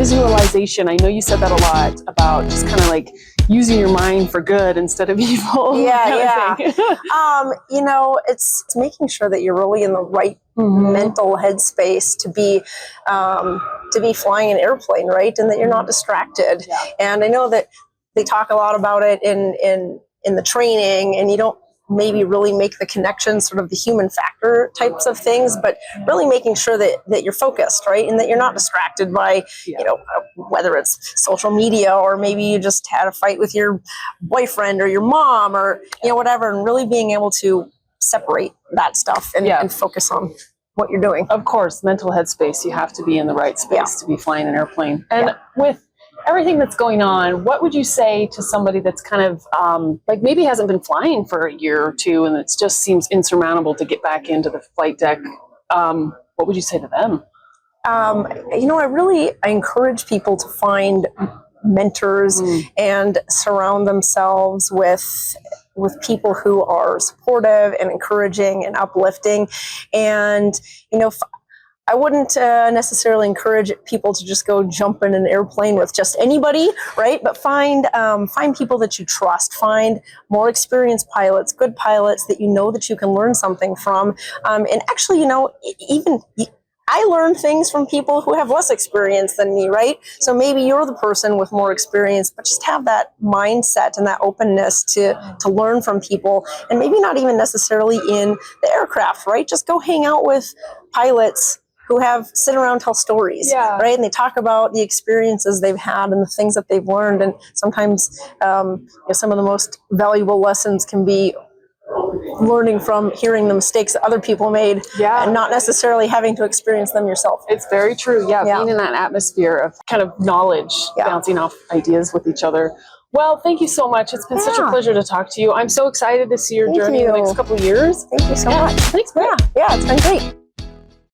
visualization. I know you said that a lot about just kind of like using your mind for good instead of evil. Yeah. You know, it's making sure that you're really in the right mental headspace to be flying an airplane, right? And that you're not distracted. Yeah. And I know that they talk a lot about it in the training, and you don't maybe really make the connection, sort of the human factor types of things, but really making sure that you're focused, right? And that you're not distracted by, you know, whether it's social media or maybe you just had a fight with your boyfriend or your mom or, you know, whatever, and really being able to separate that stuff and focus on what you're doing. Of course, mental headspace, you have to be in the right space to be flying an airplane. And with everything that's going on, what would you say to somebody that's kind of like maybe hasn't been flying for a year or two and it just seems insurmountable to get back into the flight deck? What would you say to them? You know, I encourage people to find mentors and surround themselves with people who are supportive and encouraging and uplifting. And, you know, I wouldn't necessarily encourage people to just go jump in an airplane with just anybody, right? But find people that you trust. Find more experienced pilots, good pilots that you know that you can learn something from. And actually, you know, I learn things from people who have less experience than me, right? So maybe you're the person with more experience, but just have that mindset and that openness to learn from people, and maybe not even necessarily in the aircraft, right? Just go hang out with pilots who sit around, tell stories, right? And they talk about the experiences they've had and the things that they've learned. And sometimes you know, some of the most valuable lessons can be learning from hearing the mistakes that other people made and not necessarily having to experience them yourself. It's very true. Being in that atmosphere of kind of knowledge, bouncing off ideas with each other. Well, thank you so much. It's been such a pleasure to talk to you. I'm so excited to see your journey in the next couple of years. Thank you so much. Thanks, Britt. Yeah, it's been great.